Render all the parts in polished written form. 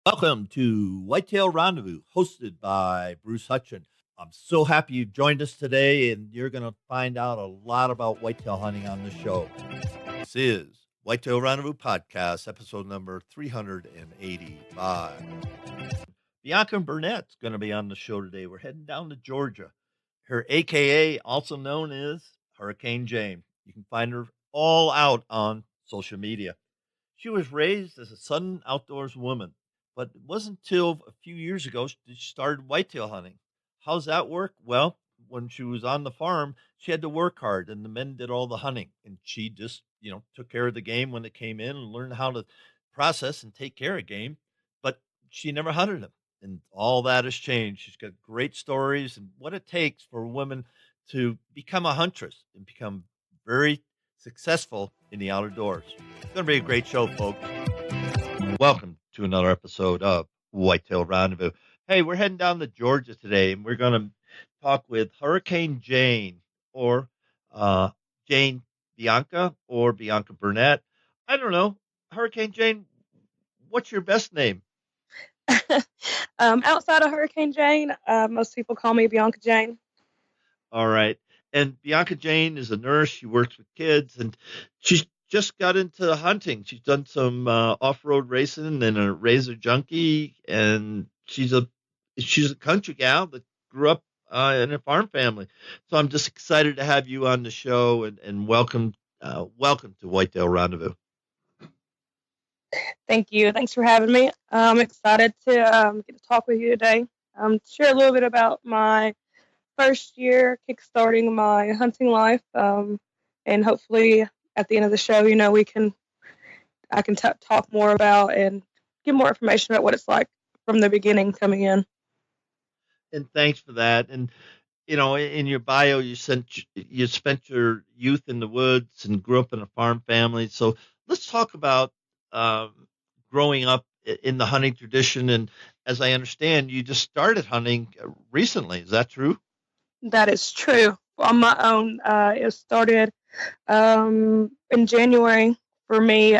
Welcome to Whitetail Rendezvous, hosted by Bruce Hutchin. I'm so happy you've joined us today, and you're going to find out a lot about whitetail hunting on the show. This is Whitetail Rendezvous Podcast, episode number 385. Bianca Burnett's going to be on the show today. We're heading down to Georgia. Her AKA, also known as Hurricane Jane. You can find her all out on social media. She was raised as a southern outdoors woman, but it wasn't until a few years ago that she started whitetail hunting. How's that work? Well, when she was on the farm, she had to work hard, and the men did all the hunting, and she just, took care of the game when it came in and learned how to process and take care of game. But she never hunted them, and all that has changed. She's got great stories and what it takes for women to become a huntress and become very successful in the outdoors. It's going to be a great show, folks. Welcome to another episode of Whitetail Rendezvous. Hey, we're heading down to Georgia today, and we're going to talk with Hurricane Jane, or Jane Bianca, or Bianca Burnett. I don't know. Hurricane Jane, what's your best name? Outside of Hurricane Jane, most people call me Bianca Jane. All right. And Bianca Jane is a nurse. She works with kids, and she's just got into hunting. She's done some off-road racing and a razor junkie, and she's a country gal that grew up in a farm family. So I'm just excited to have you on the show, and welcome to Whitetail Rendezvous. Thank you. Thanks for having me. I'm excited to get to talk with you today. Share a little bit about my first year kickstarting my hunting life, and hopefully at the end of the show, I can talk more about and give more information about what it's like from the beginning coming in. And thanks for that. And in your bio, you spent your youth in the woods and grew up in a farm family. So let's talk about growing up in the hunting tradition. And as I understand, you just started hunting recently. Is that true? That is true. On my own, it started in January for me,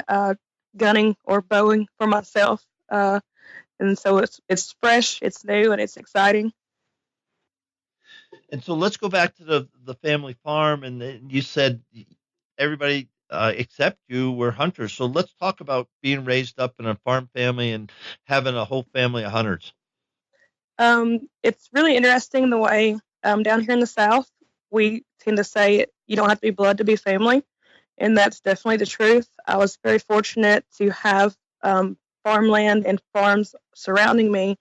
gunning or bowing for myself. And so it's fresh, it's new, and it's exciting. And so let's go back to the family farm. And you said everybody except you were hunters. So let's talk about being raised up in a farm family and having a whole family of hunters. It's really interesting the way down here in the South, we tend to say you don't have to be blood to be family. And that's definitely the truth. I was very fortunate to have farmland and farms surrounding me,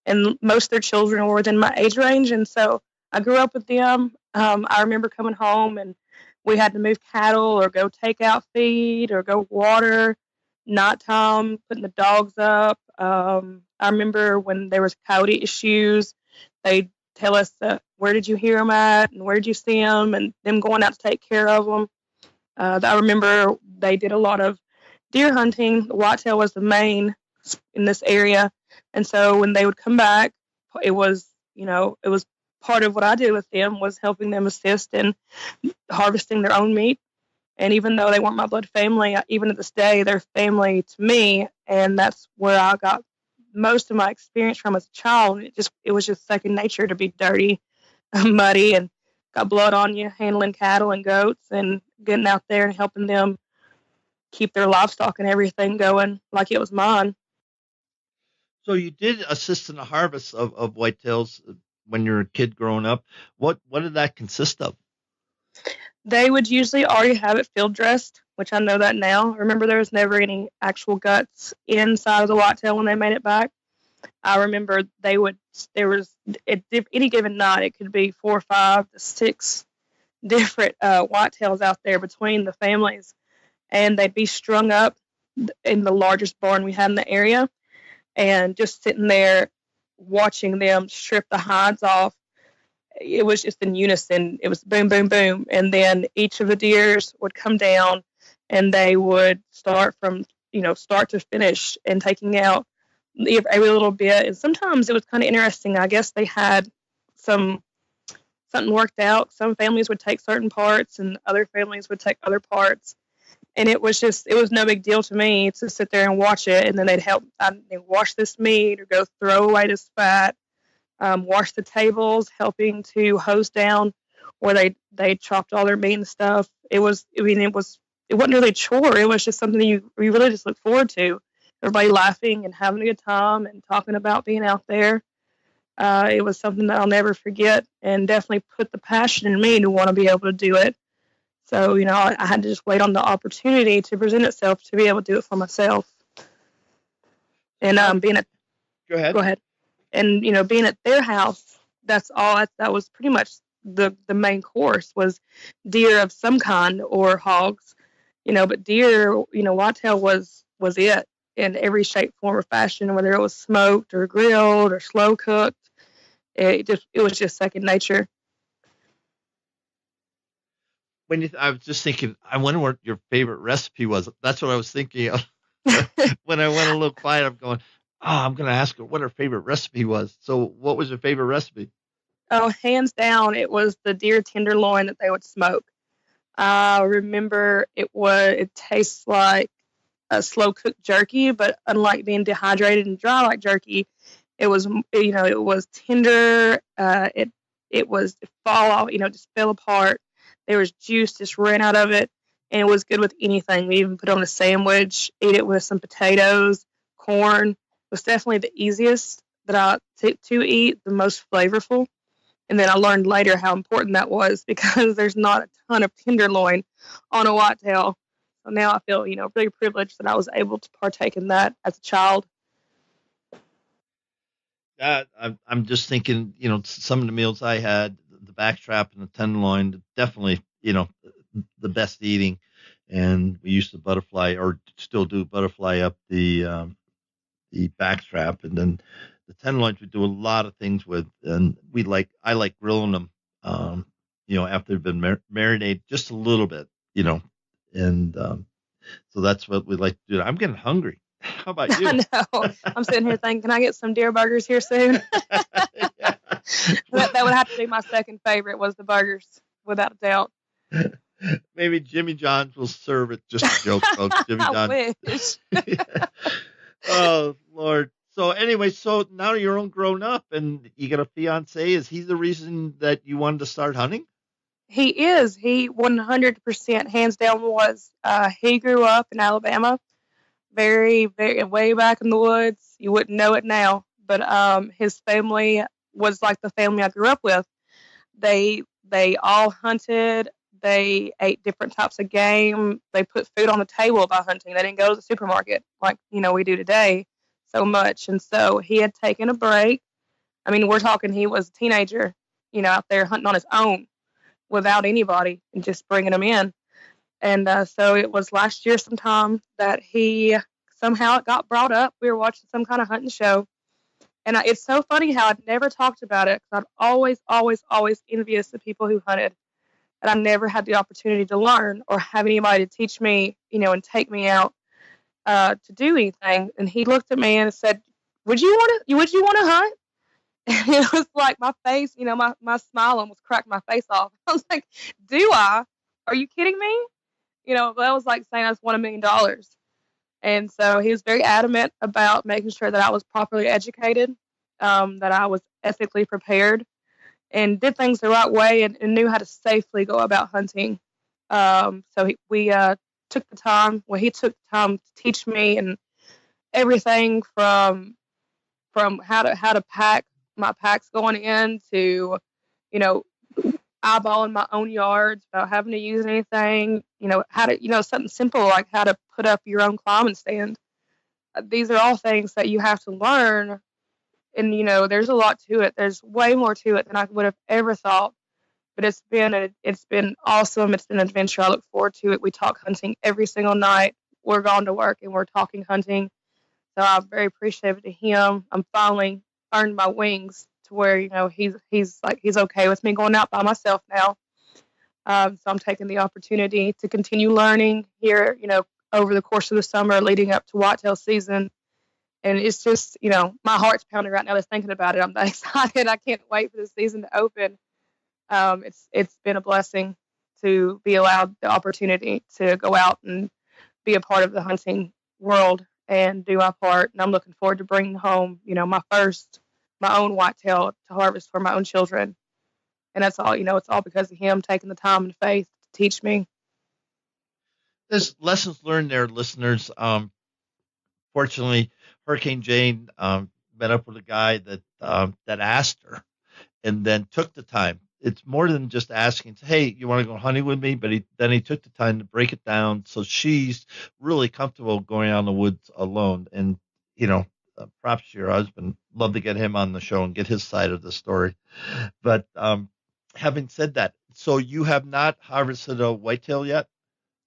and most of their children were within my age range. And so I grew up with them. I remember coming home and we had to move cattle or go take out feed or go water, nighttime, putting the dogs up. I remember when there was coyote issues, they'd tell us where did you hear them at and where did you see them, and them going out to take care of them. I remember they did a lot of deer hunting. The whitetail was the main in this area. And so when they would come back, it was part of what I did with them was helping them assist in harvesting their own meat. And even though they weren't my blood family, even to this day, they're family to me. And that's where I got most of my experience from as a child. It was just second nature to be dirty, muddy, and got blood on you, handling cattle and goats and getting out there and helping them keep their livestock and everything going like it was mine. So you did assist in the harvest of whitetails when you were a kid growing up. What did that consist of? They would usually already have it field dressed, which I know that now. Remember, there was never any actual guts inside of the whitetail when they made it back. I remember there was at any given night, it could be 4, 5 to 6 different whitetails out there between the families, and they'd be strung up in the largest barn we had in the area, and just sitting there watching them strip the hides off. It was just in unison. It was boom, boom, boom. And then each of the deers would come down and they would start from, start to finish and taking out every little bit. And sometimes it was kind of interesting. I guess they had something worked out. Some families would take certain parts and other families would take other parts. And it was no big deal to me to sit there and watch it. And then they'd wash this meat or go throw away this fat, wash the tables, helping to hose down where they chopped all their meat and stuff. It wasn't really a chore. It was just something you really just look forward to. Everybody laughing and having a good time and talking about being out there. It was something that I'll never forget, and definitely put the passion in me to want to be able to do it. So, I had to just wait on the opportunity to present itself to be able to do it for myself. And Go ahead. Go ahead. And, being at their house, that was pretty much the main course was deer of some kind or hogs, but deer, whitetail was it in every shape, form, or fashion, whether it was smoked or grilled or slow cooked. It was just second nature. I was just thinking, I wonder what your favorite recipe was. That's what I was thinking of. When I went a little quiet, I'm going, I'm going to ask her what her favorite recipe was. So what was your favorite recipe? Oh, hands down, it was the deer tenderloin that they would smoke. I remember it tastes like a slow cooked jerky, but unlike being dehydrated and dry like jerky, it was tender. It was fall off, just fell apart. There was juice just ran out of it, and it was good with anything. We even put it on a sandwich, ate it with some potatoes, corn. It was definitely the easiest to eat, the most flavorful. And then I learned later how important that was, because there's not a ton of tenderloin on a whitetail. So now I feel, really privileged that I was able to partake in that as a child. I'm just thinking, some of the meals I had, the backstrap and the tenderloin, definitely, the best eating. And we used to butterfly, or still do butterfly up the backstrap, and then the tenderloins we do a lot of things with, and I like grilling them, after they've been marinated just a little bit, and so that's what we like to do. I'm getting hungry. How about you? I know. I'm sitting here thinking, can I get some deer burgers here soon? Yeah. That would have to be my second favorite, was the burgers, without a doubt. Maybe Jimmy John's will serve it. Just a joke, folks. Jimmy John's. I wish. Oh, Lord. So anyway, so now you're grown up and you got a fiance. Is he the reason that you wanted to start hunting? He is. He 100% hands down was. He grew up in Alabama, very, very way back in the woods. You wouldn't know it now, but his family was like the family I grew up with. They all hunted. They ate different types of game. They put food on the table by hunting. They didn't go to the supermarket like, we do today so much. And so he had taken a break. I mean, we're talking he was a teenager, out there hunting on his own without anybody and just bringing them in. And so it was last year sometime that he somehow it got brought up. We were watching some kind of hunting show. And it's so funny how I'd never talked about it, because I'm always, always, always envious of people who hunted. And I never had the opportunity to learn or have anybody to teach me, and take me out to do anything. And he looked at me and said, would you want to hunt? And it was like my face, my smile almost cracked my face off. I was like, do I? Are you kidding me? That was like saying I just won $1 million. And so he was very adamant about making sure that I was properly educated, that I was ethically prepared, and did things the right way, and knew how to safely go about hunting. So we took the time. Well, he took the time to teach me, and everything from how to pack my packs going in to, eyeballing my own yards, about having to use anything, how to, something simple like how to put up your own climbing stand. These are all things that you have to learn. And, there's a lot to it. There's way more to it than I would have ever thought. But it's been awesome. It's been an adventure. I look forward to it. We talk hunting every single night. We're gone to work and we're talking hunting. So I'm very appreciative to him. I'm finally earned my wings to where, he's okay with me going out by myself now. So I'm taking the opportunity to continue learning here, over the course of the summer leading up to whitetail season. And it's just, my heart's pounding right now just thinking about it. I'm that excited. I can't wait for the season to open. It's been a blessing to be allowed the opportunity to go out and be a part of the hunting world and do my part. And I'm looking forward to bringing home, my own whitetail to harvest for my own children. And that's all, it's all because of him taking the time and faith to teach me. There's lessons learned there, listeners. Fortunately, Hurricane Jane met up with a guy that asked her and then took the time. It's more than just asking, hey, you want to go hunting with me? But he took the time to break it down so she's really comfortable going out in the woods alone. And, props to your husband. Love to get him on the show and get his side of the story. But having said that, so you have not harvested a whitetail yet?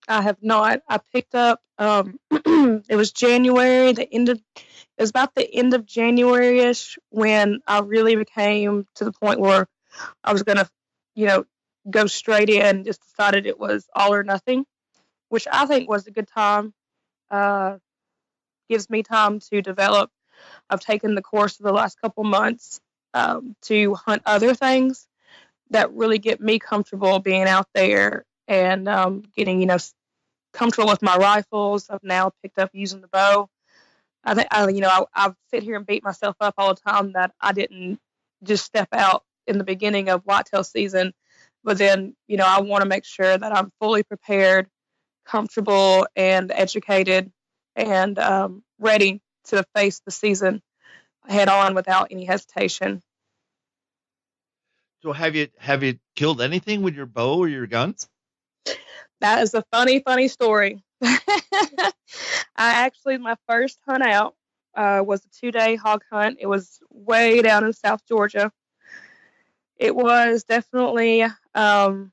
I have not. I picked up, it was January, it was about the end of January-ish when I really became to the point where I was going to, go straight in and just decided it was all or nothing, which I think was a good time. Gives me time to develop. I've taken the course of the last couple months to hunt other things that really get me comfortable being out there and getting, comfortable with my rifles. I've now picked up using the bow. I sit here and beat myself up all the time that I didn't just step out in the beginning of whitetail season. But then, I want to make sure that I'm fully prepared, comfortable, and educated, and ready to face the season head on without any hesitation. So have you killed anything with your bow or your guns? That is a funny story. My first hunt out was a 2-day hog hunt. It was way down in South Georgia. It was definitely the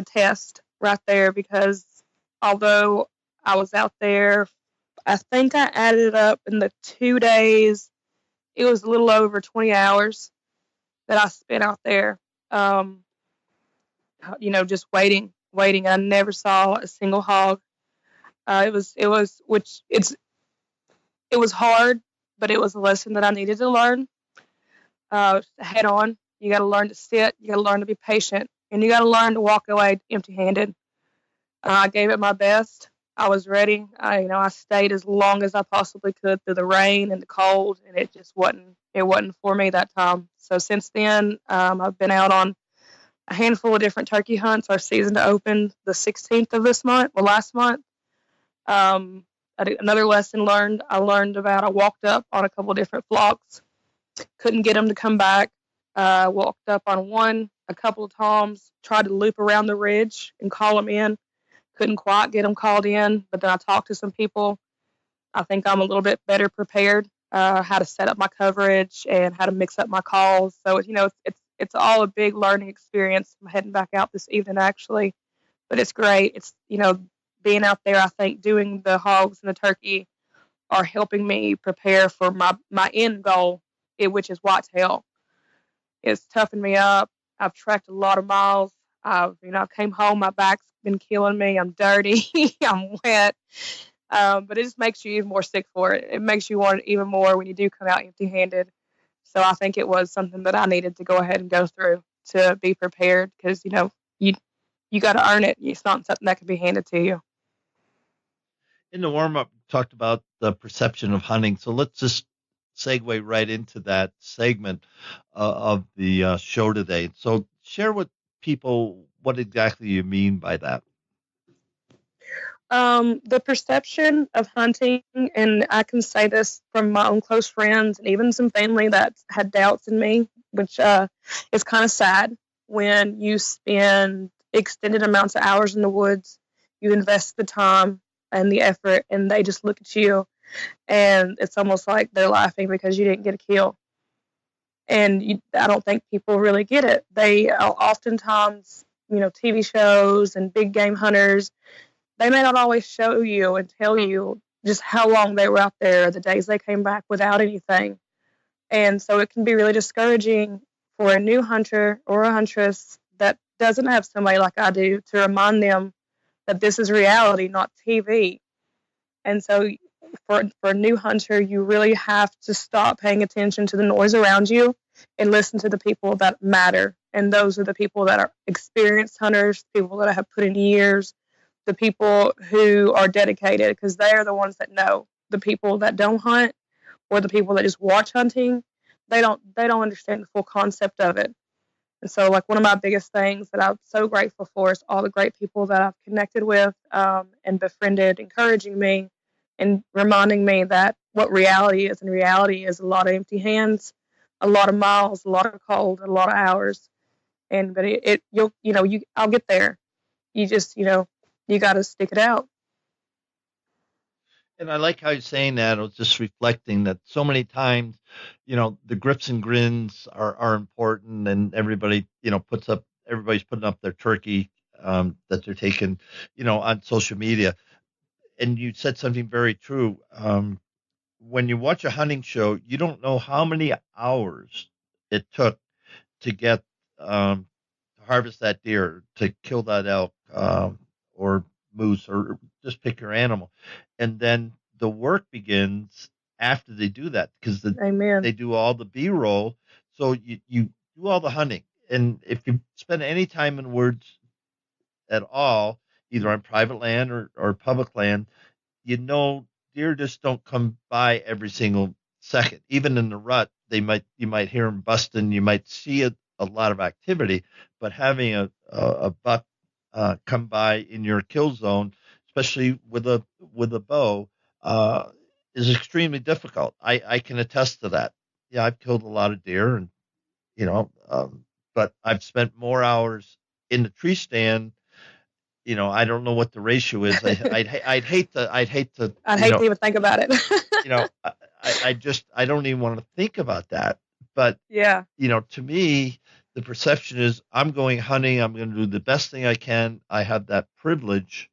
test right there, because although I was out there, I think I added up in the 2 days, it was a little over 20 hours that I spent out there, just waiting. I never saw a single hog. It was hard, but it was a lesson that I needed to learn. Head on, you got to learn to sit, you got to learn to be patient, and you got to learn to walk away empty-handed. I gave it my best. I was ready. I stayed as long as I possibly could through the rain and the cold, and it just wasn't for me that time. So since then, I've been out on a handful of different turkey hunts. Our season opened the 16th of this month, last month. Another lesson learned, I walked up on a couple of different flocks, couldn't get them to come back. Walked up on one a couple of times, tried to loop around the ridge and call them in. Couldn't quite get them called in, but then I talked to some people. I think I'm a little bit better prepared, how to set up my coverage and how to mix up my calls. So, it's all a big learning experience. I'm heading back out this evening, actually, but it's great. It's, being out there, I think doing the hogs and the turkey are helping me prepare for my end goal, which is whitetail. It's toughened me up. I've trekked a lot of miles. I came home, my back's been killing me. I'm dirty. I'm wet. But it just makes you even more sick for it. It makes you want it even more when you do come out empty-handed. So I think it was something that I needed to go ahead and go through to be prepared, because, you got to earn it. It's not something that can be handed to you. In the warm-up, we talked about the perception of hunting. So let's just segue right into that segment of the show today. So share with people what exactly you mean by that. The perception of hunting, and I can say this from my own close friends and even some family that had doubts in me, which is kind of sad when you spend extended amounts of hours in the woods, you invest the time and the effort, and they just look at you, and it's almost like they're laughing because you didn't get a kill. And I don't think people really get it. They oftentimes, TV shows and big game hunters, they may not always show you and tell you just how long they were out there, the days they came back without anything. And so it can be really discouraging for a new hunter or a huntress that doesn't have somebody like I do to remind them that this is reality, not TV. And so for a new hunter, you really have to stop paying attention to the noise around you and listen to the people that matter. And those are the people that are experienced hunters, people that have put in years, the people who are dedicated, because they are the ones that know. The people that don't hunt or the people that just watch hunting, they don't understand the full concept of it. And so, like, one of my biggest things that I'm so grateful for is all the great people that I've connected with and befriended, encouraging me and reminding me that what reality is, and reality is a lot of empty hands, a lot of miles, a lot of cold, a lot of hours. And but I'll get there. You just you got to stick it out. And I like how you're saying that. I was just reflecting that so many times, the grips and grins are important, and everybody, everybody's putting up their turkey that they're taking, on social media. And you said something very true. When you watch a hunting show, you don't know how many hours it took to get to harvest that deer, to kill that elk, or moose, or just pick your animal, and then the work begins after they do that, because Amen. they do all the B-roll. So you do all the hunting, and if you spend any time in woods at all, either on private land or public land, deer just don't come by every single second. Even in the rut, you might hear them busting. You might see a lot of activity, but having a buck come by in your kill zone, especially with a bow, uh, is extremely difficult. I can attest to that. Yeah, I've killed a lot of deer, and you know, um, but I've spent more hours in the tree stand. I don't know what the ratio is. I'd hate to, I'd hate to even think about it. I don't even want to think about that. But, Yeah. To me, the perception is I'm going hunting. I'm going to do the best thing I can. I have that privilege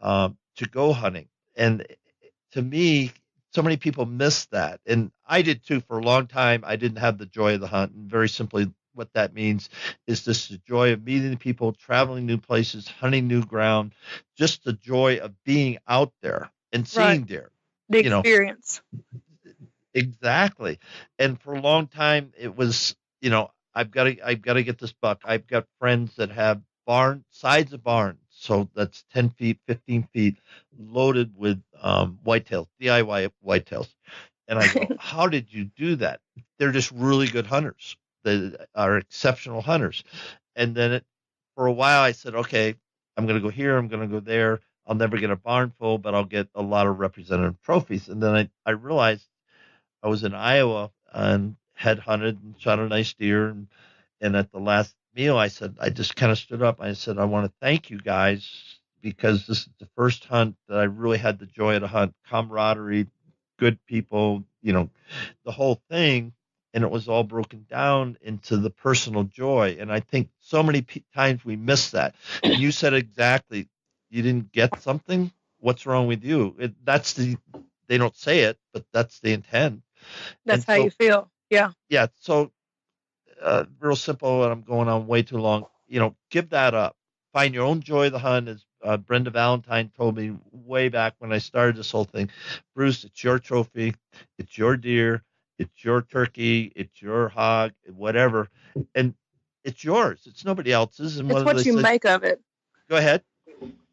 to go hunting. And to me, so many people miss that. And I did too for a long time. I didn't have the joy of the hunt. And very simply, what that means is just the joy of meeting people, traveling new places, hunting new ground, just the joy of being out there and seeing deer. The experience. Exactly. And for a long time, it was, I've got to get this buck. I've got friends that have sides of barns. So that's 10 feet, 15 feet loaded with whitetails, DIY whitetails. And I go, how did you do that? They're just really good hunters. They are exceptional hunters. And then for a while, I said, okay, I'm going to go here. I'm going to go there. I'll never get a barn full, but I'll get a lot of representative trophies. And then I realized I was in Iowa and had hunted and shot a nice deer. And at the last meal, I just kind of stood up. I said, I want to thank you guys, because this is the first hunt that I really had the joy of the hunt, camaraderie, good people, the whole thing. And it was all broken down into the personal joy. And I think so many times we miss that. And you said exactly, you didn't get something. What's wrong with you? They don't say it, but that's the intent. That's how you feel. Yeah. Yeah. So, real simple, and I'm going on way too long. Give that up. Find your own joy of the hunt, as Brenda Valentine told me way back when I started this whole thing. Bruce, it's your trophy. It's your deer. It's your turkey. It's your hog, whatever. And it's yours. It's nobody else's. And it's what you make of it. Go ahead.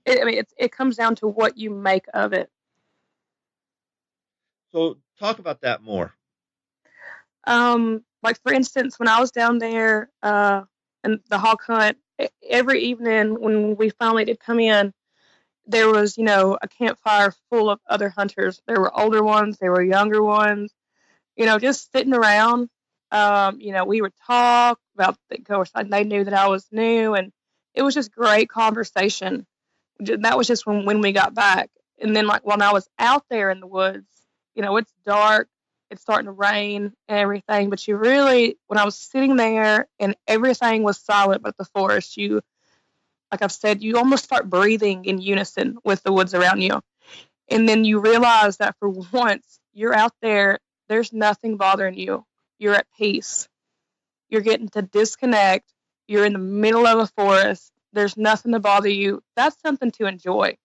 It comes down to what you make of it. So talk about that more. Like, for instance, when I was down there in the hog hunt, every evening when we finally did come in, there was, a campfire full of other hunters. There were older ones, there were younger ones, just sitting around. We would talk about, of course, they knew that I was new, and it was just great conversation. That was just when we got back. And then, like, when I was out there in the woods, it's dark, it's starting to rain and everything, but when I was sitting there and everything was silent but the forest, like I've said, you almost start breathing in unison with the woods around you. And then you realize that for once you're out there, there's nothing bothering you. You're at peace. You're getting to disconnect. You're in the middle of a forest. There's nothing to bother you. That's something to enjoy.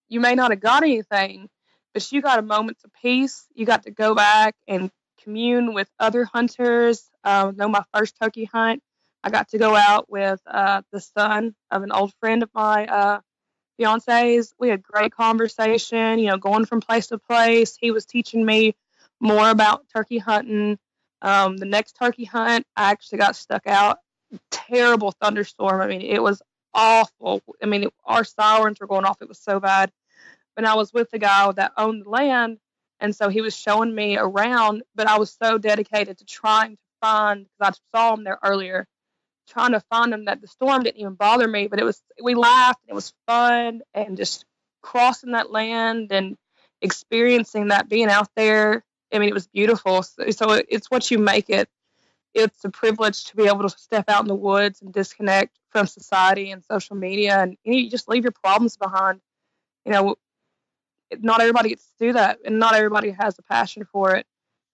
You may not have got anything, but you got a moment of peace. You got to go back and commune with other hunters. My first turkey hunt, I got to go out with the son of an old friend of mine fiancés. We had great conversation, going from place to place. He was teaching me more about turkey hunting. The next turkey hunt, I actually got stuck out. Terrible thunderstorm. I mean, it was awful. I mean, our sirens were going off. It was so bad. And I was with the guy that owned the land, and so he was showing me around. But I was so dedicated to trying to find, because I saw him there earlier, trying to find him, that the storm didn't even bother me. But we laughed, and it was fun, and just crossing that land and experiencing that, being out there. I mean, it was beautiful. So it's what you make it. It's a privilege to be able to step out in the woods and disconnect from society and social media, and you just leave your problems behind. Not everybody gets to do that, and not everybody has a passion for it.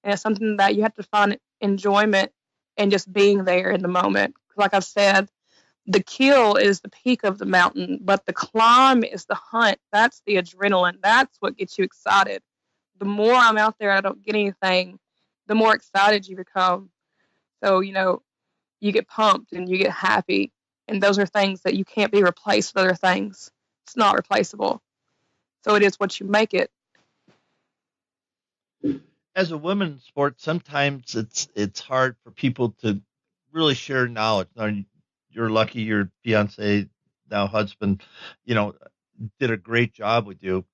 And it's something that you have to find enjoyment in, just being there in the moment. Like I've said, the kill is the peak of the mountain, but the climb is the hunt. That's the adrenaline. That's what gets you excited. The more I'm out there, I don't get anything, the more excited you become. So, you get pumped and you get happy. And those are things that you can't be replaced with other things. It's not replaceable. So it is what you make it. As a women's sport, sometimes it's hard for people to really share knowledge. Now, you're lucky your fiance, now husband, did a great job with you.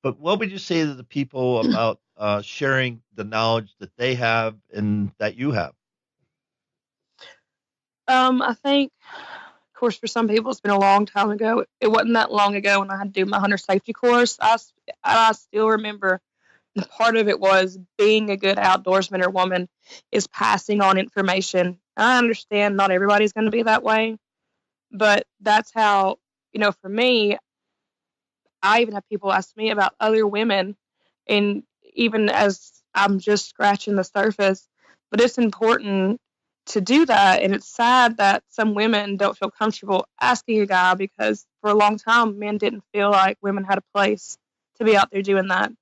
But what would you say to the people about sharing the knowledge that they have and that you have? I think, of course, for some people, it's been a long time ago. It wasn't that long ago when I had to do my hunter safety course. I still remember part of it was being a good outdoorsman or woman is passing on information. I understand not everybody's going to be that way, but that's how, for me, I even have people ask me about other women, and even as I'm just scratching the surface, but it's important to do that. And it's sad that some women don't feel comfortable asking a guy, because for a long time, men didn't feel like women had a place to be out there doing that.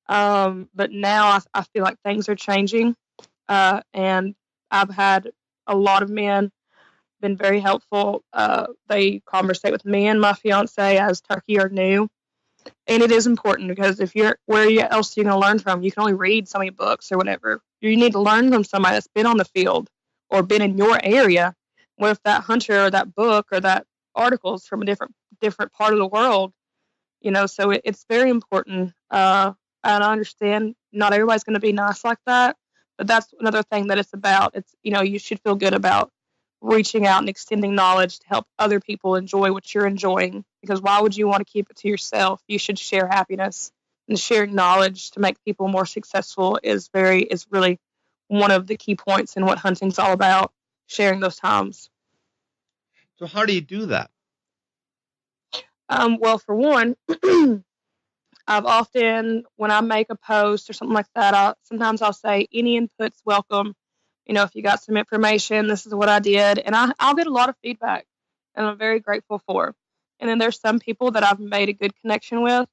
But now I feel like things are changing, and I've had a lot of men been very helpful. They conversate with me and my fiance as turkey are new. And it is important, because if you're, where else are you going to learn from? You can only read so many books or whatever. You need to learn from somebody that's been on the field or been in your area. What if that hunter or that book or that article is from a different part of the world? So it's very important. And I understand not everybody's going to be nice like that, but that's another thing that it's about. It's, you should feel good about reaching out and extending knowledge to help other people enjoy what you're enjoying, because why would you want to keep it to yourself? You should share happiness, and sharing knowledge to make people more successful is really one of the key points in what hunting's all about, sharing those times. So how do you do that? Well, for one, I've often, when I make a post or something like that, sometimes I'll say any input's welcome. If you got some information, this is what I did. And I'll get a lot of feedback, and I'm very grateful for. And then there's some people that I've made a good connection with,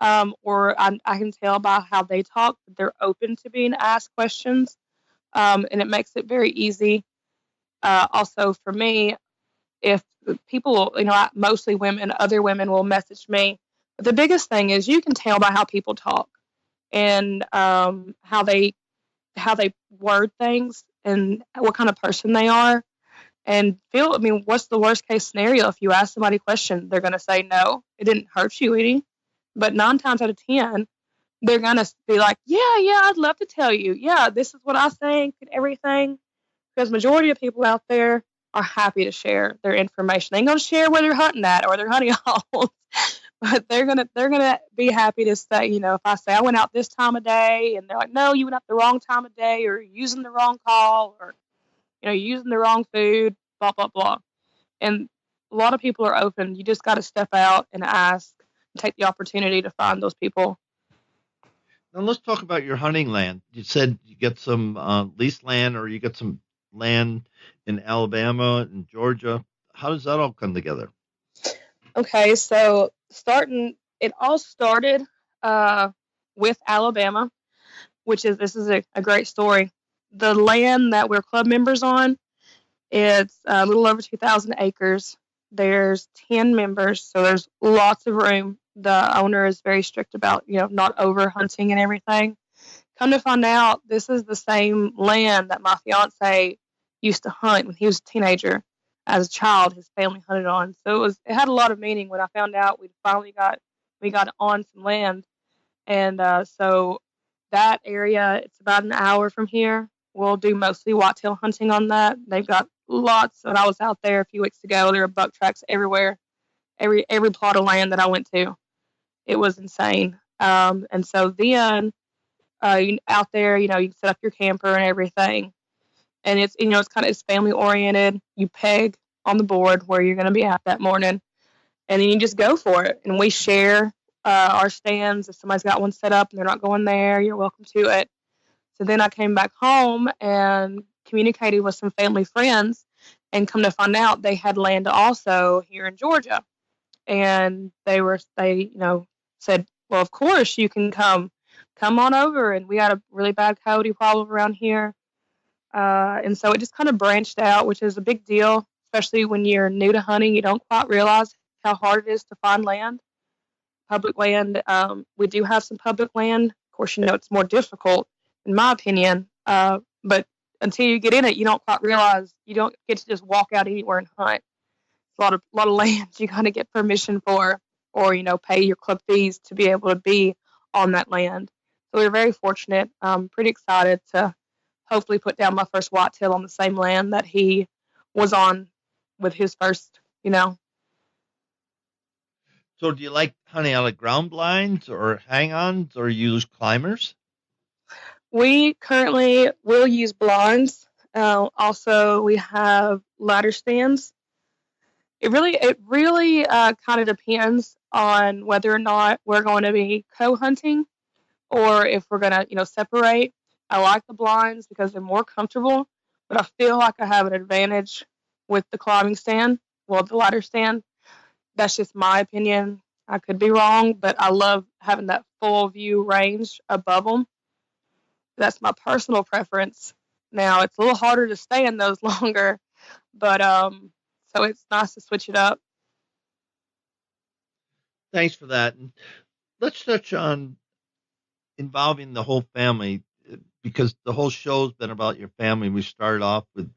or I can tell by how they talk that they're open to being asked questions, and it makes it very easy. Also, for me, if people, mostly women, other women will message me. But the biggest thing is you can tell by how people talk and how they word things and what kind of person they are. And what's the worst case scenario? If you ask somebody a question, they're going to say no, it didn't hurt you any. But 9 times out of 10, they're going to be like, yeah, I'd love to tell you. Yeah, this is what I think and everything. Because majority of people out there are happy to share their information. They ain't going to share where they're hunting at or their hunting holes. But they're gonna be happy to say, if I say I went out this time of day, and they're like, no, you went out the wrong time of day, or using the wrong call, or using the wrong food, blah blah blah. And a lot of people are open. You just got to step out and ask, and take the opportunity to find those people. Now let's talk about your hunting land. You said you get some leased land, or you get some land in Alabama and Georgia. How does that all come together? Okay, so it all started with Alabama, this is a great story. The land that we're club members on, it's a little over 2,000 acres. There's 10 members, so there's lots of room. The owner is very strict about, not over hunting and everything. Come to find out, this is the same land that my fiance used to hunt when he was a teenager. As a child, his family hunted on. So it had a lot of meaning when I found out we got on some land. And so that area, it's about an hour from here. We'll do mostly whitetail hunting on that. They've got lots. When I was out there a few weeks ago, there were buck tracks everywhere. Every plot of land that I went to, it was insane. And so then out there, you can set up your camper and everything. And it's family oriented. You peg on the board where you're going to be at that morning, and then you just go for it. And we share our stands. If somebody's got one set up and they're not going there, you're welcome to it. So then I came back home and communicated with some family friends, and come to find out they had land also here in Georgia. And they said, well, of course you can come on over. And we had a really bad coyote problem around here. And so it just kind of branched out, which is a big deal, especially when you're new to hunting. You don't quite realize how hard it is to find land, public land. We do have some public land. Of course, it's more difficult, in my opinion. But until you get in it, you don't quite realize you don't get to just walk out anywhere and hunt. It's a lot of land you got to get permission for, or pay your club fees to be able to be on that land. So we're very fortunate. I'm pretty excited to hopefully put down my first whitetail on the same land that he was on with his first. So do you like hunting out of ground blinds or hang-ons, or use climbers? We currently will use blinds. Also, we have ladder stands. It really kind of depends on whether or not we're going to be co-hunting or if we're going to, separate. I like the blinds because they're more comfortable, but I feel like I have an advantage with the climbing stand, the ladder stand. That's just my opinion. I could be wrong, but I love having that full view range above them. That's my personal preference. Now, it's a little harder to stay in those longer, but so it's nice to switch it up. Thanks for that. And let's touch on involving the whole family, because the whole show's been about your family. We started off with,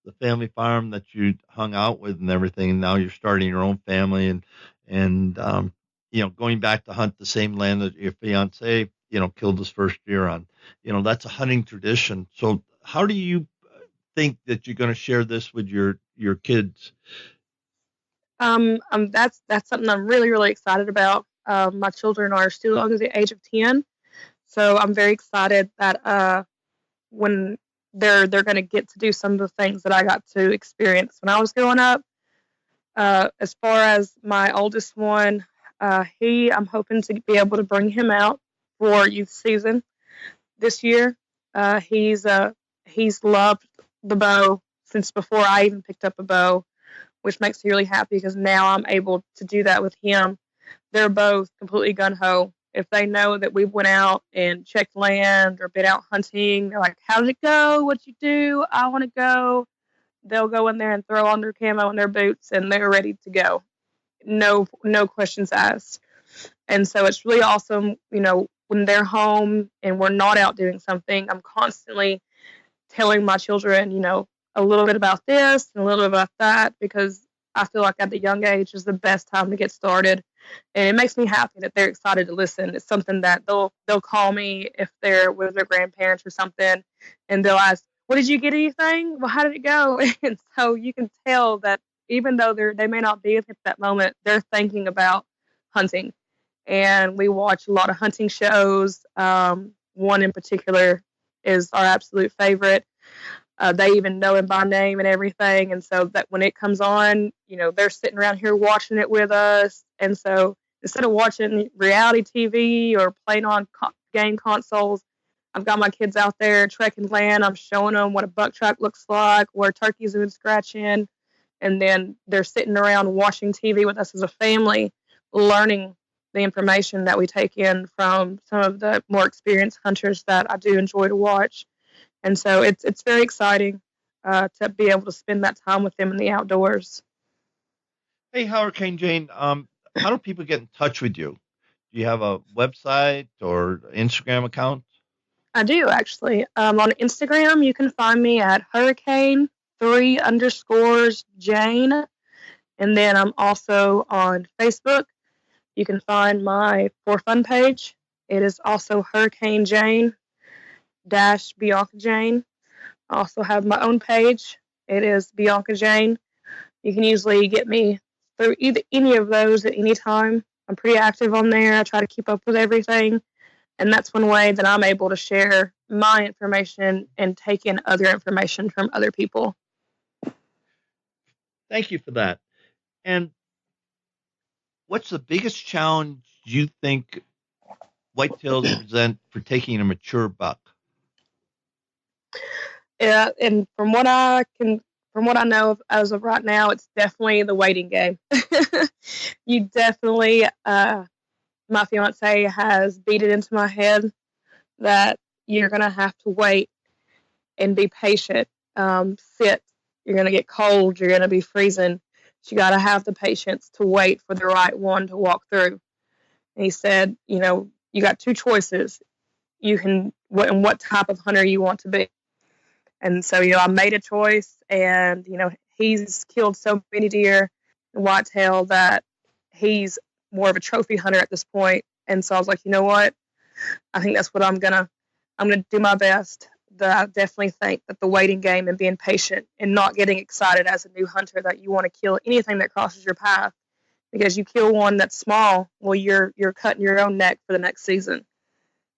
the family farm that you hung out with and everything, and now you're starting your own family and going back to hunt the same land that your fiance, killed his first deer on. That's a hunting tradition. So how do you think that you're going to share this with your kids? That's something I'm really, really excited about. My children are still under the age of 10, so I'm very excited that when they're going to get to do some of the things that I got to experience when I was growing up. As far as my oldest one, I'm hoping to be able to bring him out for youth season this year. He's loved the bow since before I even picked up a bow, which makes me really happy because now I'm able to do that with him. They're both completely gung-ho. If they know that we went out and checked land or been out hunting, they're like, how did it go? What'd you do? I want to go. They'll go in there and throw on their camo and their boots, and they're ready to go. No questions asked. And so it's really awesome, when they're home and we're not out doing something, I'm constantly telling my children, a little bit about this and a little bit about that, because I feel like at the young age is the best time to get started. And it makes me happy that they're excited to listen. It's something that they'll call me if they're with their grandparents or something, and they'll ask, well, did you get anything? Well, how did it go? And so you can tell that even though they may not be at that moment, they're thinking about hunting. And we watch a lot of hunting shows. One in particular is our absolute favorite. They even know him by name and everything. And so that when it comes on, they're sitting around here watching it with us. And so instead of watching reality TV or playing on game consoles, I've got my kids out there trekking land. I'm showing them what a buck track looks like, where turkeys have been scratching. And then they're sitting around watching TV with us as a family, learning the information that we take in from some of the more experienced hunters that I do enjoy to watch. And so it's very exciting. to be able to spend that time with them in the outdoors. Hey, Hurricane Jane, how do people get in touch with you? Do you have a website or Instagram account? I do, actually. On Instagram, you can find me at hurricane3_Jane. And then I'm also on Facebook. You can find my For Fun page. It is also Hurricane Jane Bianca Jane. I also have my own page. It is Bianca Jane. You can usually get me through any of those at any time. I'm pretty active on there. I try to keep up with everything. And that's one way that I'm able to share my information and take in other information from other people. Thank you for that. And what's the biggest challenge you think whitetails present for taking a mature buck? Yeah, and from what I know as of right now, it's definitely the waiting game. You definitely, my fiance has beat it into my head that you're going to have to wait and be patient. Sit. You're going to get cold. You're going to be freezing. You got to have the patience to wait for the right one to walk through. And he said, you got two choices. You can, what type of hunter you want to be. And so, I made a choice, and, he's killed so many deer and whitetail that he's more of a trophy hunter at this point. And so I was like, you know what? I think that's what I'm gonna do my best. That I definitely think that the waiting game and being patient and not getting excited as a new hunter that you want to kill anything that crosses your path, because you kill one that's small, well, you're cutting your own neck for the next season.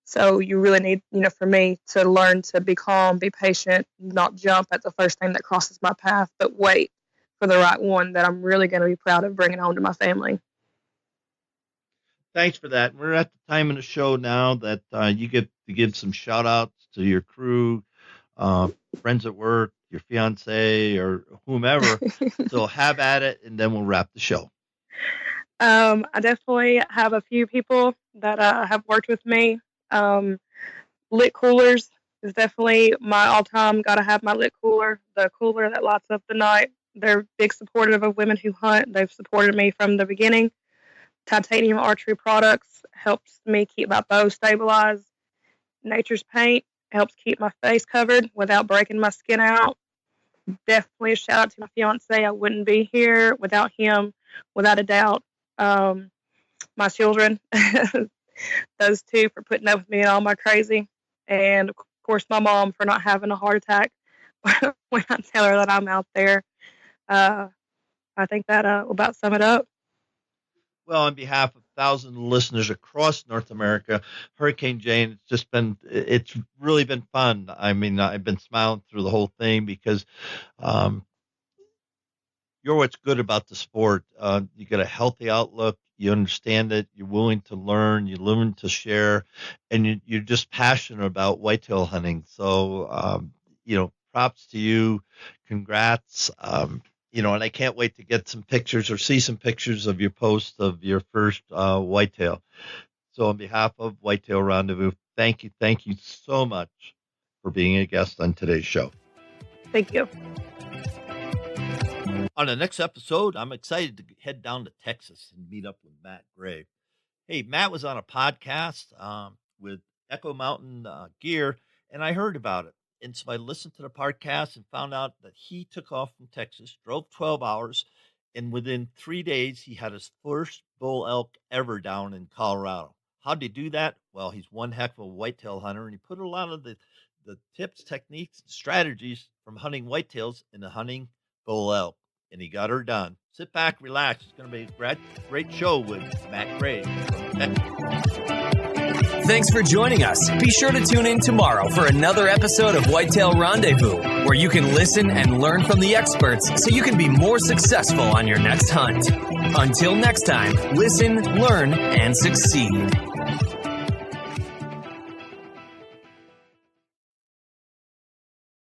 So you really need, for me to learn to be calm, be patient, not jump at the first thing that crosses my path, but wait for the right one that I'm really going to be proud of bringing home to my family. Thanks for that. We're at the time in the show now that you get to give some shout outs to your crew, friends at work, your fiance, or whomever. So have at it, and then we'll wrap the show. I definitely have a few people that have worked with me. Lit coolers is definitely my all-time. Got to have my lit cooler, the cooler that lights up the night. They're big supportive of women who hunt. They've supported me from the beginning. Titanium archery products helps me keep my bow stabilized. Nature's Paint helps keep my face covered without breaking my skin out. Definitely a shout out to my fiance. I wouldn't be here without him, without a doubt. My children, those two for putting up with me and all my crazy. And of course, my mom for not having a heart attack when I tell her that I'm out there. I think that will about sum it up. Well, on behalf of thousands of listeners across North America, Hurricane Jane, it's really been fun. I mean, I've been smiling through the whole thing because you're what's good about the sport. You get a healthy outlook. You understand it. You're willing to learn. You're willing to share, and you're just passionate about whitetail hunting. So, props to you. Congrats. And I can't wait to get some pictures or see some pictures of your post of your first whitetail. So on behalf of Whitetail Rendezvous, thank you so much for being a guest on today's show. Thank you. On the next episode, I'm excited to head down to Texas and meet up with Matt Gray. Hey, Matt was on a podcast with Echo Mountain Gear, and I heard about it. And so I listened to the podcast and found out that he took off from Texas, drove 12 hours, and within 3 days, he had his first bull elk ever down in Colorado. How'd he do that? Well, he's one heck of a whitetail hunter, and he put a lot of the tips, techniques, strategies from hunting whitetails into hunting bull elk, and he got her done. Sit back, relax. It's going to be a great show with Matt Gray from Texas. Thanks for joining us. Be sure to tune in tomorrow for another episode of Whitetail Rendezvous, where you can listen and learn from the experts so you can be more successful on your next hunt. Until next time, listen, learn, and succeed.